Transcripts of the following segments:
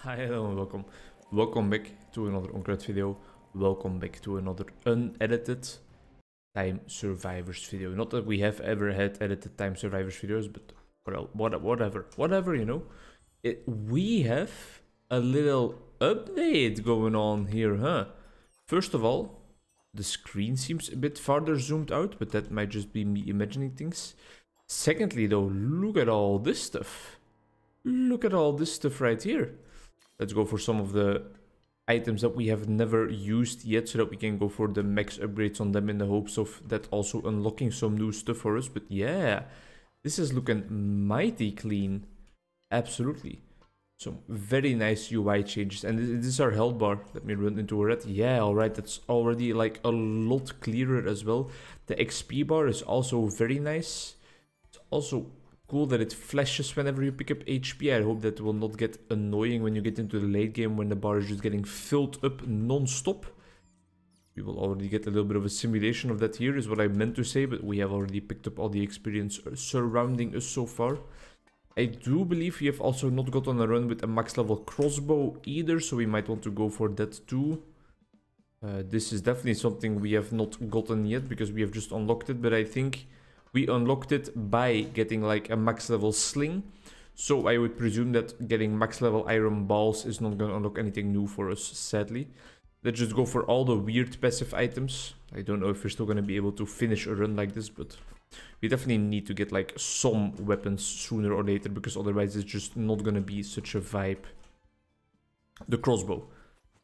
Hi, hello and welcome. Welcome back to another Onkruid video. Welcome back to another unedited Time Survivors video. Not that we have ever had edited Time Survivors videos, but well, whatever, you know. We have a little update going on here, huh? First of all, the screen seems a bit farther zoomed out, but that might just be me imagining things. Secondly, though, look at all this stuff. Look at all this stuff right here. Let's go for some of the items that we have never used yet so that we can go for the max upgrades on them in the hopes of that also unlocking some new stuff for us. But yeah, this is looking mighty clean. Absolutely. Some very nice UI changes. And this is our health bar. Let me run into a red. Yeah, alright, that's already like a lot clearer as well. The XP bar is also very nice. It's also cool that it flashes whenever you pick up HP. I hope that will not get annoying when you get into the late game when the bar is just getting filled up non-stop. We will already get a little bit of a simulation of that here is what I meant to say, but we have already picked up all the experience surrounding us so far. I do believe we have also not gotten a run with a max level crossbow either, so we might want to go for that too. This is definitely something we have not gotten yet because we have just unlocked it, but I think we unlocked it by getting like a max level sling. So I would presume that getting max level iron balls is not going to unlock anything new for us, sadly. Let's just go for all the weird passive items. I don't know if we're still going to be able to finish a run like this, but we definitely need to get like some weapons sooner or later because otherwise it's just not going to be such a vibe. The crossbow.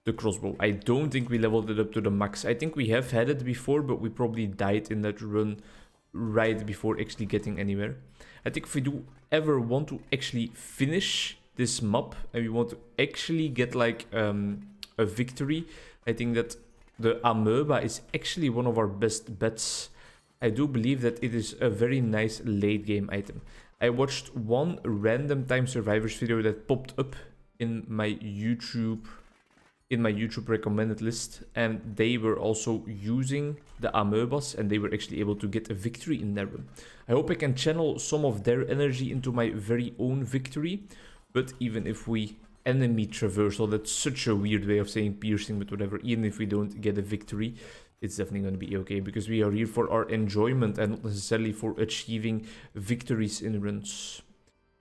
The crossbow. I don't think we leveled it up to the max. I think we have had it before, but we probably died in that run right before actually getting anywhere. I think if we do ever want to actually finish this map and we want to actually get like a victory, I think that the amoeba is actually one of our best bets. I do believe that it is a very nice late game item. I watched one random Time Survivors video that popped up in my YouTube recommended list, and they were also using the amoebas and they were actually able to get a victory in their run. I hope I can channel some of their energy into my very own victory, but even if we enemy traversal, that's such a weird way of saying piercing, but whatever, even if we don't get a victory, it's definitely going to be okay because we are here for our enjoyment and not necessarily for achieving victories in runs.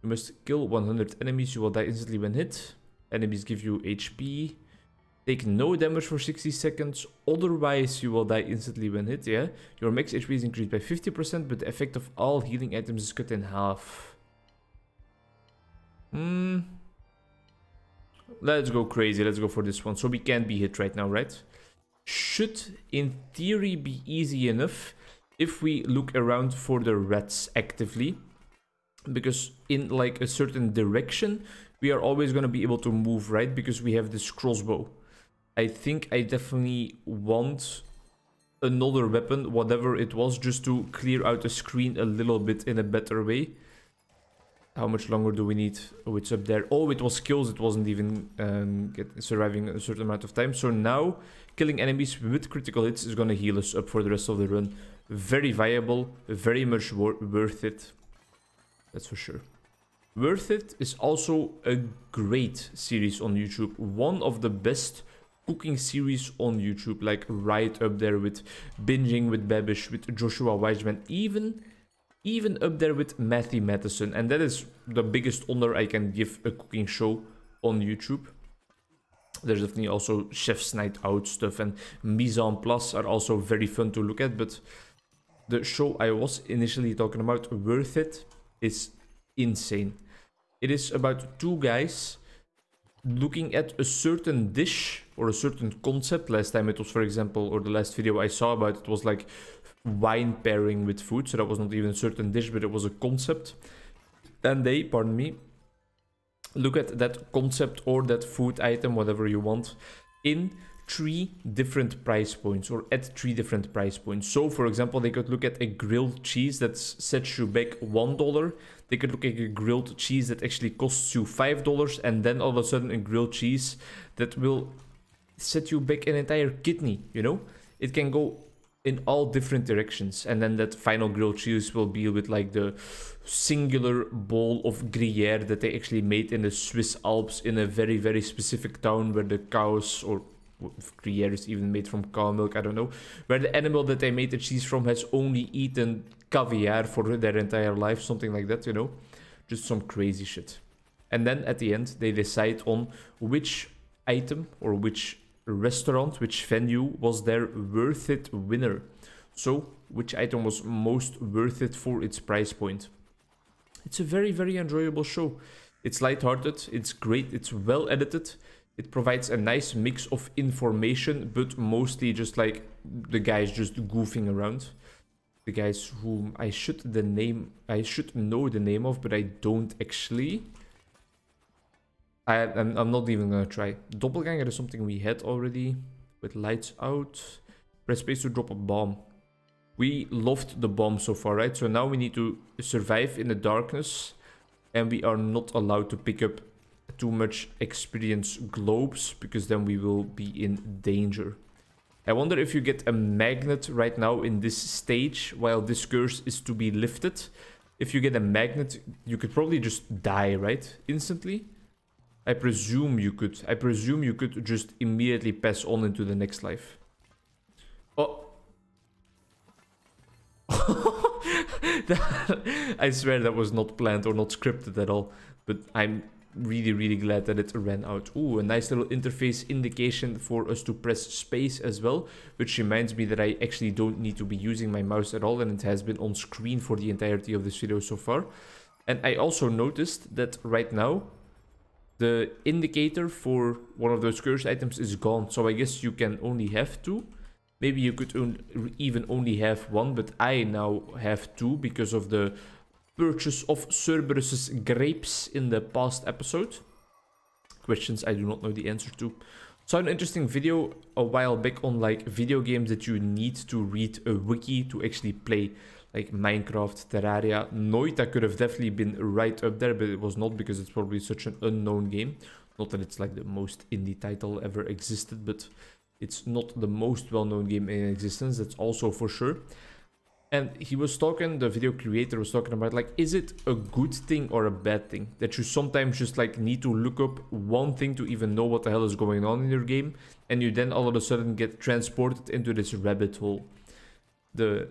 You must kill 100 enemies, you will die instantly when hit. Enemies give you HP. Take no damage for 60 seconds, otherwise you will die instantly when hit, yeah? Your max HP is increased by 50%, but the effect of all healing items is cut in half. Let's go crazy, let's go for this one. So we can't be hit right now, right? Should, in theory, be easy enough if we look around for the rats actively. Because in like a certain direction, we are always going to be able to move, right? Because we have this crossbow. I think I definitely want another weapon, whatever it was, just to clear out the screen a little bit in a better way. How much longer do we need? Oh, it's up there. Oh, it was kills. It wasn't even surviving a certain amount of time. So now, killing enemies with critical hits is going to heal us up for the rest of the run. Very viable, very much worth it. That's for sure. Worth It is also a great series on YouTube. One of the best cooking series on YouTube, like right up there with Binging with Babish, with Joshua Weisman, even up there with Matthew Matheson. And that is the biggest honor I can give a cooking show on YouTube. There's definitely also Chef's Night Out stuff, and Mise en Place are also very fun to look at, but the show I was initially talking about, Worth It, is insane. It is about two guys looking at a certain dish or a certain concept. Last time it was, for example, or the last video I saw about it was like wine pairing with food. So that was not even a certain dish, but it was a concept. And they, pardon me, look at that concept or that food item, whatever you want, in 3 different price points or at 3 different price points. So for example, they could look at a grilled cheese that sets you back $1. They could look at a grilled cheese that actually costs you $5, and then all of a sudden a grilled cheese that will set you back an entire kidney, you know? It can go in all different directions. And then that final grilled cheese will be with like the singular bowl of Gruyere that they actually made in the Swiss Alps in a very, very specific town where the cows, or if Gruyere is even made from cow milk, I don't know, where the animal that they made the cheese from has only eaten caviar for their entire life, something like that, you know? Just some crazy shit. And then at the end, they decide on which item or which restaurant, which venue was their worth it winner. So, which item was most worth it for its price point. It's a very, very enjoyable show. It's lighthearted, it's great, it's well edited. It provides a nice mix of information, but mostly just like the guys just goofing around. The guys whom I should know the name of, but I don't actually. I'm not even gonna try. Doppelganger is something we had already. With lights out. Press space to drop a bomb. We loved the bomb so far, right? So now we need to survive in the darkness. And we are not allowed to pick up too much experience globes, because then we will be in danger. I wonder if you get a magnet right now in this stage while this curse is to be lifted. If you get a magnet, you could probably just die, right? Instantly. I presume you could. I presume you could just immediately pass on into the next life. Oh. I swear that was not planned or not scripted at all. But I'm really, really glad that it ran out. Ooh, a nice little interface indication for us to press space as well. Which reminds me that I actually don't need to be using my mouse at all. And it has been on screen for the entirety of this video so far. And I also noticed that right now, the indicator for one of those curse items is gone. So I guess you can only have two. Maybe you could even only have one, but I now have two because of the purchase of Cerberus's grapes in the past episode. Questions I do not know the answer to. Saw an interesting video a while back on like video games that you need to read a wiki to actually play. Like Minecraft, Terraria, Noita could have definitely been right up there, but it was not because it's probably such an unknown game. Not that it's like the most indie title ever existed, but it's not the most well-known game in existence, that's also for sure. And he was talking, the video creator was talking about like, is it a good thing or a bad thing? That you sometimes just like need to look up one thing to even know what the hell is going on in your game. And you then all of a sudden get transported into this rabbit hole. The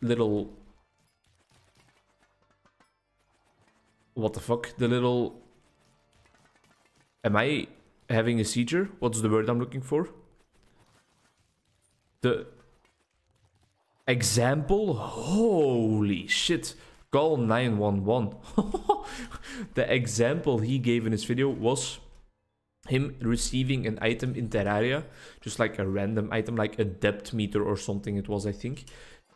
little... What the fuck? The little... Am I having a seizure? What's the word I'm looking for? The... Example? Holy shit. Call 911. The example he gave in his video was him receiving an item in Terraria. Just like a random item, like a depth meter or something it was, I think.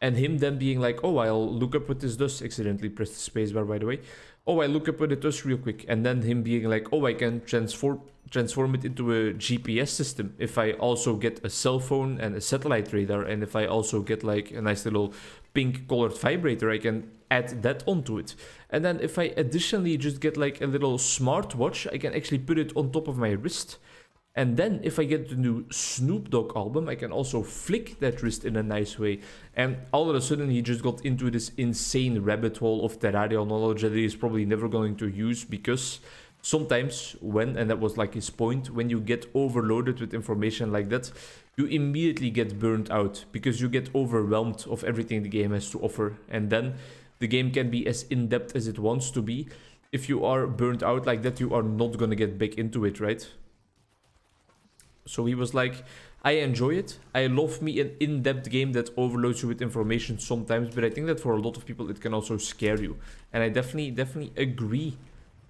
And him then being like, oh, I'll look up what this does. Accidentally pressed the spacebar, by the way. Oh, I look up what it does real quick. And then him being like, oh, I can transform it into a GPS system. If I also get a cell phone and a satellite radar. And if I also get like a nice little pink colored vibrator, I can add that onto it. And then if I additionally just get like a little smartwatch, I can actually put it on top of my wrist. And then if I get the new Snoop Dogg album, I can also flick that wrist in a nice way. And all of a sudden he just got into this insane rabbit hole of Terraria knowledge that he is probably never going to use, because sometimes when, and that was like his point, when you get overloaded with information like that, you immediately get burnt out because you get overwhelmed of everything the game has to offer. And then the game can be as in-depth as it wants to be. If you are burnt out like that, you are not going to get back into it, right? So he was like, I enjoy it. I love me an in-depth game that overloads you with information sometimes, but I think that for a lot of people it can also scare you. And I definitely agree.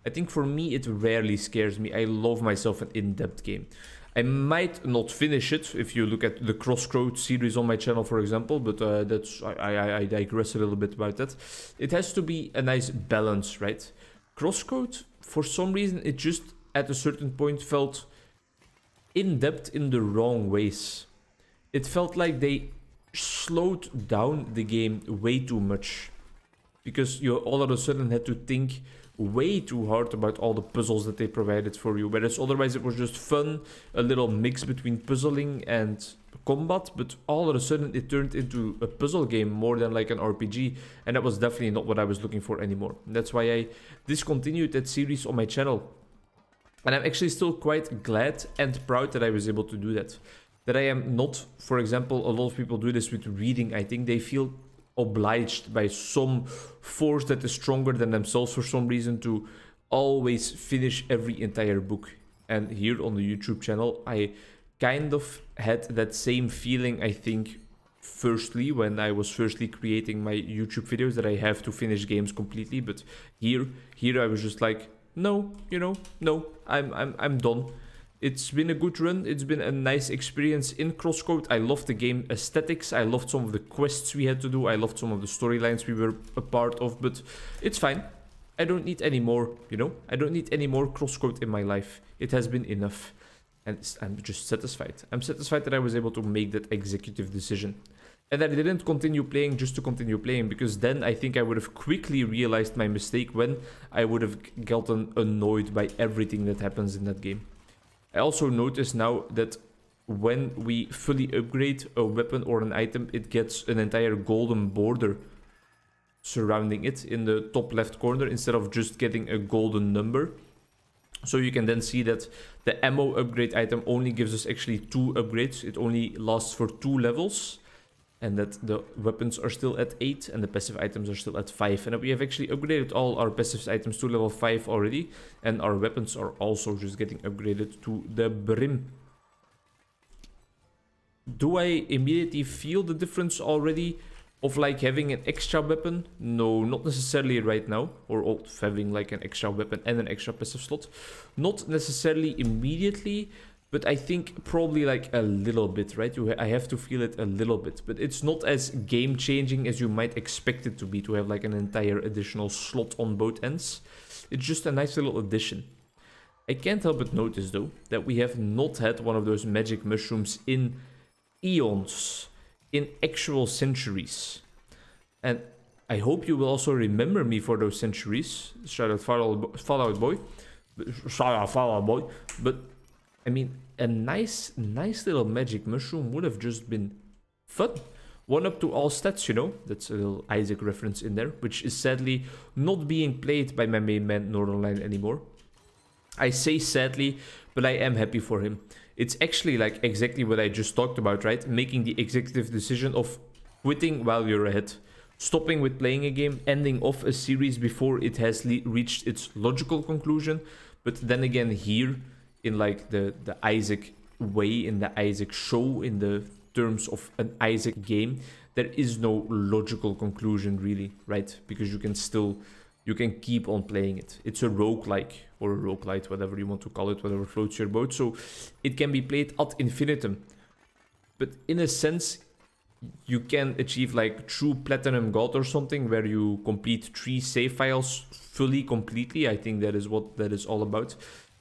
I think for me it rarely scares me. I love myself an in-depth game. I might not finish it if you look at the Crossroad series on my channel, for example, but I digress a little bit about that. It has to be a nice balance, right? Crossroad, for some reason, it just at a certain point felt in-depth in the wrong ways. It felt like they slowed down the game way too much, because you all of a sudden had to think way too hard about all the puzzles that they provided for you. Whereas otherwise it was just fun, a little mix between puzzling and combat, but all of a sudden it turned into a puzzle game more than like an RPG, and that was definitely not what I was looking for anymore. That's why I discontinued that series on my channel. And I'm actually still quite glad and proud that I was able to do that. That I am not, for example, a lot of people do this with reading. I think they feel obliged by some force that is stronger than themselves for some reason to always finish every entire book. And here on the YouTube channel, I kind of had that same feeling, I think, firstly, when I was firstly creating my YouTube videos, that I have to finish games completely. But here I was just like, no, you know, no, I'm done. It's been a good run. It's been a nice experience in Cristoforo. I loved the game aesthetics. I loved some of the quests we had to do. I loved some of the storylines we were a part of, but it's fine. I don't need any more, you know? I don't need any more Cristoforo in my life. It has been enough. And I'm just satisfied. I'm satisfied that I was able to make that executive decision. And that I didn't continue playing just to continue playing, because then I think I would have quickly realized my mistake when I would have gotten annoyed by everything that happens in that game. I also notice now that when we fully upgrade a weapon or an item, it gets an entire golden border surrounding it in the top left corner instead of just getting a golden number. So you can then see that the ammo upgrade item only gives us actually 2 upgrades. It only lasts for 2 levels. And that the weapons are still at 8 and the passive items are still at 5. And we have actually upgraded all our passive items to level 5 already. And our weapons are also just getting upgraded to the brim. Do I immediately feel the difference already of like having an extra weapon? No, not necessarily right now. Or of having like an extra weapon and an extra passive slot. Not necessarily immediately. But I think probably like a little bit, right? I have to feel it a little bit. But it's not as game-changing as you might expect it to be, to have like an entire additional slot on both ends. It's just a nice little addition. I can't help but notice, though, that we have not had one of those magic mushrooms in eons. In actual centuries. And I hope you will also remember me for those centuries. Shout out Fallout Boy. Shout out Fallout Boy. But I mean, a nice little magic mushroom would have just been fun. 1 up to all stats, you know. That's a little Isaac reference in there, which is sadly not being played by my main man Northernline anymore. I say sadly, but I am happy for him. It's actually like exactly what I just talked about, right? Making the executive decision of quitting while you're ahead. Stopping with playing a game, ending off a series before it has reached its logical conclusion. But then again here, in like the Isaac way, in the Isaac show, in the terms of an Isaac game, there is no logical conclusion really, right? Because you can keep on playing it. It's a roguelike or a roguelite, whatever you want to call it, whatever floats your boat. So it can be played ad infinitum. But in a sense, you can achieve like true Platinum God or something, where you complete 3 save files fully, completely. I think that is what that is all about.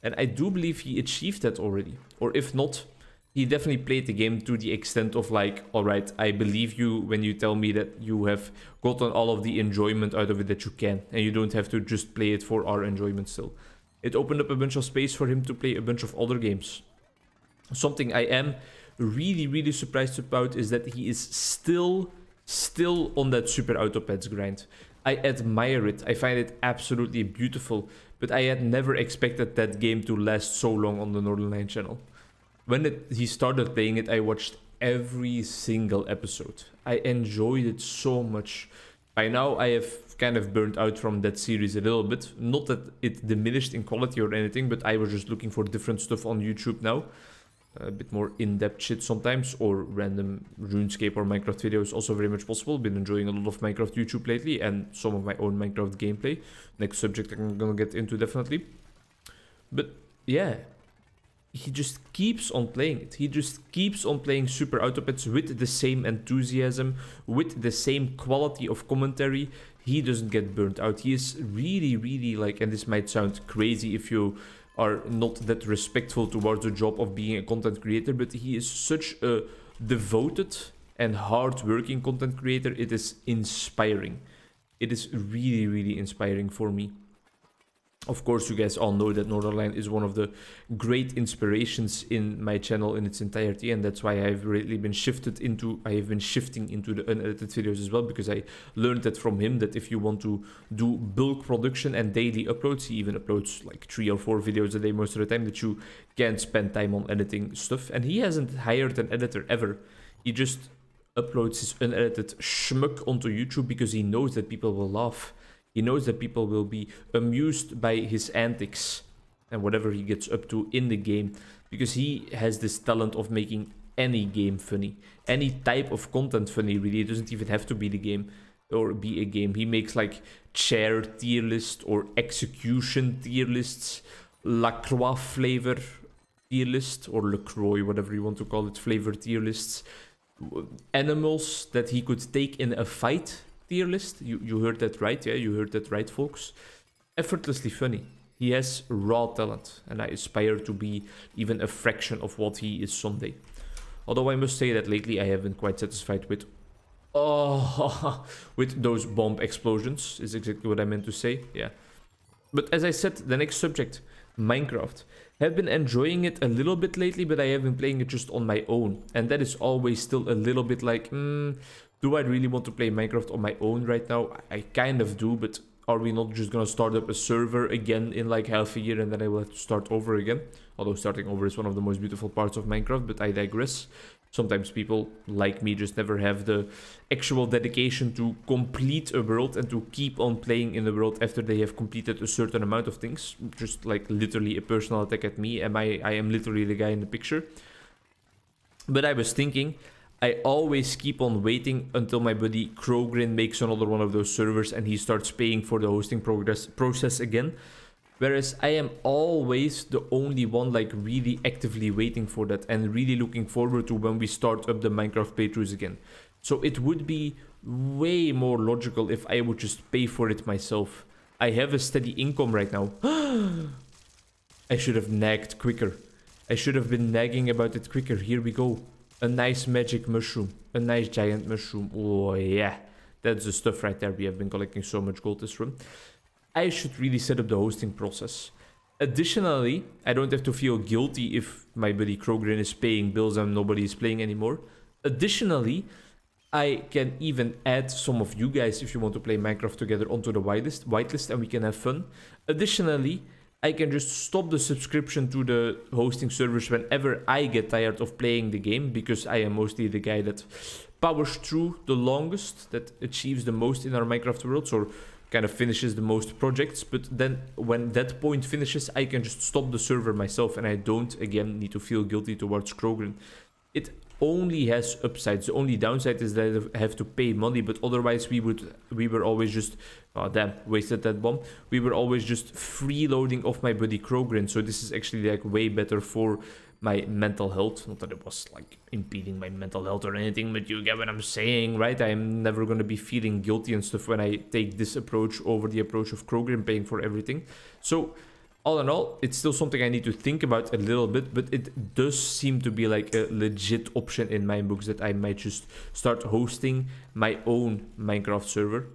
And I do believe he achieved that already. Or if not, he definitely played the game to the extent of like, alright, I believe you when you tell me that you have gotten all of the enjoyment out of it that you can. And you don't have to just play it for our enjoyment still. It opened up a bunch of space for him to play a bunch of other games. Something I am really surprised about is that he is still on that Super Autopads grind. I admire it. I find it absolutely beautiful. But I had never expected that game to last so long on the Northernline channel. When he started playing it, I watched every single episode. I enjoyed it so much. By now, I have kind of burnt out from that series a little bit. Not that it diminished in quality or anything, but I was just looking for different stuff on YouTube now. A bit more in-depth shit sometimes, or random RuneScape or Minecraft videos, also very much possible. Been enjoying a lot of Minecraft YouTube lately, and some of my own Minecraft gameplay. Next subject I'm gonna get into definitely. But yeah, he just keeps on playing it. He just keeps on playing Super Autopads with the same enthusiasm, with the same quality of commentary. He doesn't get burnt out. He is really like, and this might sound crazy if you are not that respectful towards the job of being a content creator, but he is such a devoted and hard-working content creator. It is inspiring. It is really inspiring for me. Of course, you guys all know that Northernlion is one of the great inspirations in my channel in its entirety, and that's why I've really been shifting into the unedited videos as well, because I learned that from him, that if you want to do bulk production and daily uploads, he even uploads like 3 or 4 videos a day most of the time, that you can't spend time on editing stuff. And he hasn't hired an editor ever. He just uploads his unedited schmuck onto YouTube because he knows that people will laugh. He knows that people will be amused by his antics and whatever he gets up to in the game, because he has this talent of making any game funny, any type of content funny, really. It doesn't even have to be the game or be a game. He makes like chair tier list or execution tier lists, LaCroix flavor tier list, or LaCroix, whatever you want to call it, flavor tier lists, animals that he could take in a fight tier list. You heard that right, yeah, you heard that right, folks. Effortlessly funny. He has raw talent, and I aspire to be even a fraction of what he is someday. Although I must say that lately I have been quite satisfied with with those bomb explosions, is exactly what I meant to say, yeah. But as I said, the next subject, Minecraft. Have been enjoying it a little bit lately, but I have been playing it just on my own, and that is always still a little bit like, do I really want to play Minecraft on my own right now? I kind of do, but are we not just gonna start up a server again in like half a year and then I will have to start over again? Although starting over is one of the most beautiful parts of Minecraft, but I digress. Sometimes people like me just never have the actual dedication to complete a world and to keep on playing in the world after they have completed a certain amount of things. Just like literally a personal attack at me. I am literally the guy in the picture. But I was thinking, I always keep on waiting until my buddy Crogrin makes another one of those servers and he starts paying for the hosting process again. Whereas I am always the only one like really actively waiting for that and really looking forward to when we start up the Minecraft playthroughs again. So it would be way more logical if I would just pay for it myself. I have a steady income right now. I should have nagged quicker. I should have been nagging about it quicker. Here we go. A nice magic mushroom. A nice giant mushroom. Oh yeah. That's the stuff right there. We have been collecting so much gold this run. I should really set up the hosting process. Additionally, I don't have to feel guilty if my buddy Crogrin is paying bills and nobody is playing anymore. Additionally, I can even add some of you guys, if you want to play Minecraft together, onto the whitelist and we can have fun. Additionally, I can just stop the subscription to the hosting servers whenever I get tired of playing the game, because I am mostly the guy that powers through the longest, that achieves the most in our Minecraft worlds, or kind of finishes the most projects. But then when that point finishes, I can just stop the server myself and I don't, again, need to feel guilty towards Crogrin. It only has upsides. The only downside is that I have to pay money, but otherwise we were always just, oh damn, wasted that bomb. We were always just freeloading off my buddy Crogrin, so this is actually like way better for my mental health. Not that it was like impeding my mental health or anything, but you get what I'm saying, right? I'm never gonna be feeling guilty and stuff when I take this approach over the approach of Crogrin paying for everything. So all in all, it's still something I need to think about a little bit, but it does seem to be like a legit option in my books that I might just start hosting my own Minecraft server.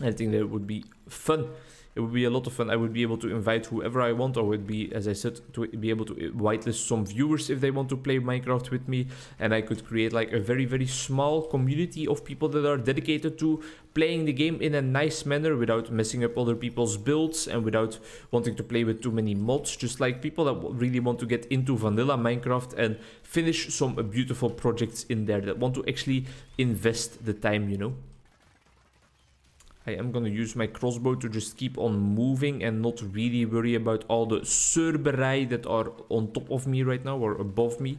I think that would be fun. It would be a lot of fun. I would be able to invite whoever I want, or would be, as I said, to be able to whitelist some viewers if they want to play Minecraft with me. And I could create like a very, very small community of people that are dedicated to playing the game in a nice manner without messing up other people's builds and without wanting to play with too many mods. Just like people that really want to get into vanilla Minecraft and finish some beautiful projects in there, that want to actually invest the time, you know. I am gonna use my crossbow to just keep on moving and not really worry about all the Cerberei that are on top of me right now or above me.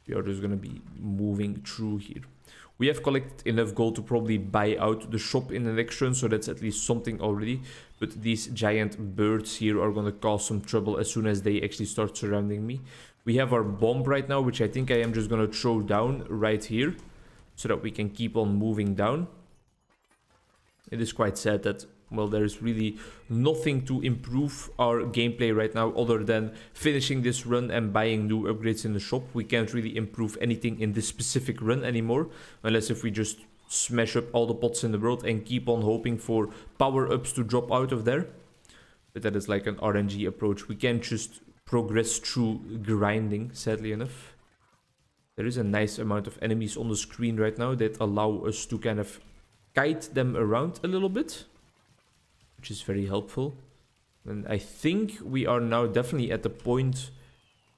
We are just gonna be moving through here. We have collected enough gold to probably buy out the shop in the next run, so that's at least something already. But these giant birds here are gonna cause some trouble as soon as they actually start surrounding me. We have our bomb right now, which I think I am just gonna throw down right here so that we can keep on moving down. It is quite sad that, well, there is really nothing to improve our gameplay right now other than finishing this run and buying new upgrades in the shop. We can't really improve anything in this specific run anymore, unless if we just smash up all the pots in the world and keep on hoping for power-ups to drop out of there. but that is like an RNG approach. We can't just progress through grinding, sadly enough. There is a nice amount of enemies on the screen right now that allow us to kind of kite them around a little bit, which is very helpful. And I think we are now definitely at the point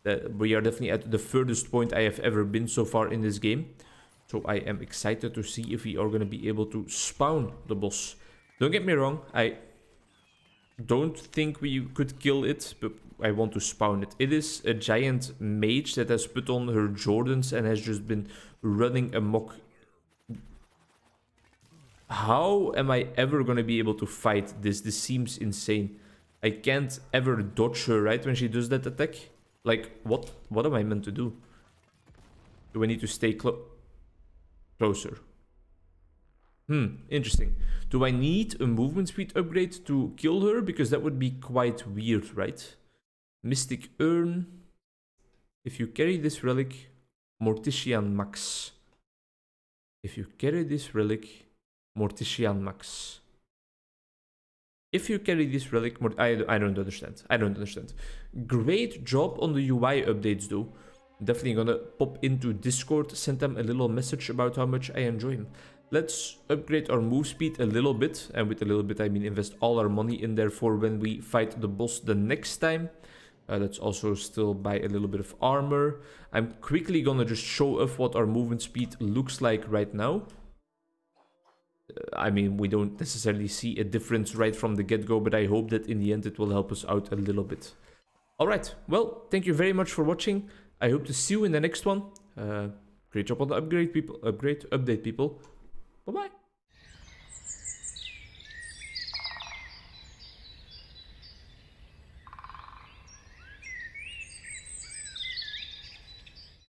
that we are definitely at the furthest point I have ever been so far in this game. So I am excited to see if we are going to be able to spawn the boss. Don't get me wrong, I don't think we could kill it, but I want to spawn it. It is a giant mage that has put on her Jordans and has just been running amok. How am I ever going to be able to fight this? This seems insane. I can't ever dodge her, right, when she does that attack? Like, what am I meant to do? Do I need to stay closer? Interesting. Do I need a movement speed upgrade to kill her? Because that would be quite weird, right? Mystic Urn. If you carry this relic, Mortician Max. If you carry this relic, Mortician Max. If you carry this relic, I don't understand. I don't understand. Great job on the UI updates though. Definitely gonna pop into Discord, send them a little message about how much I enjoy them. Let's upgrade our move speed a little bit. And with a little bit, I mean invest all our money in there for when we fight the boss the next time. Let's also still buy a little bit of armor. I'm quickly gonna just show off what our movement speed looks like right now. I mean, we don't necessarily see a difference right from the get-go, but I hope that in the end it will help us out a little bit. Alright, well, thank you very much for watching. I hope to see you in the next one. Great job on the update, people. Bye-bye.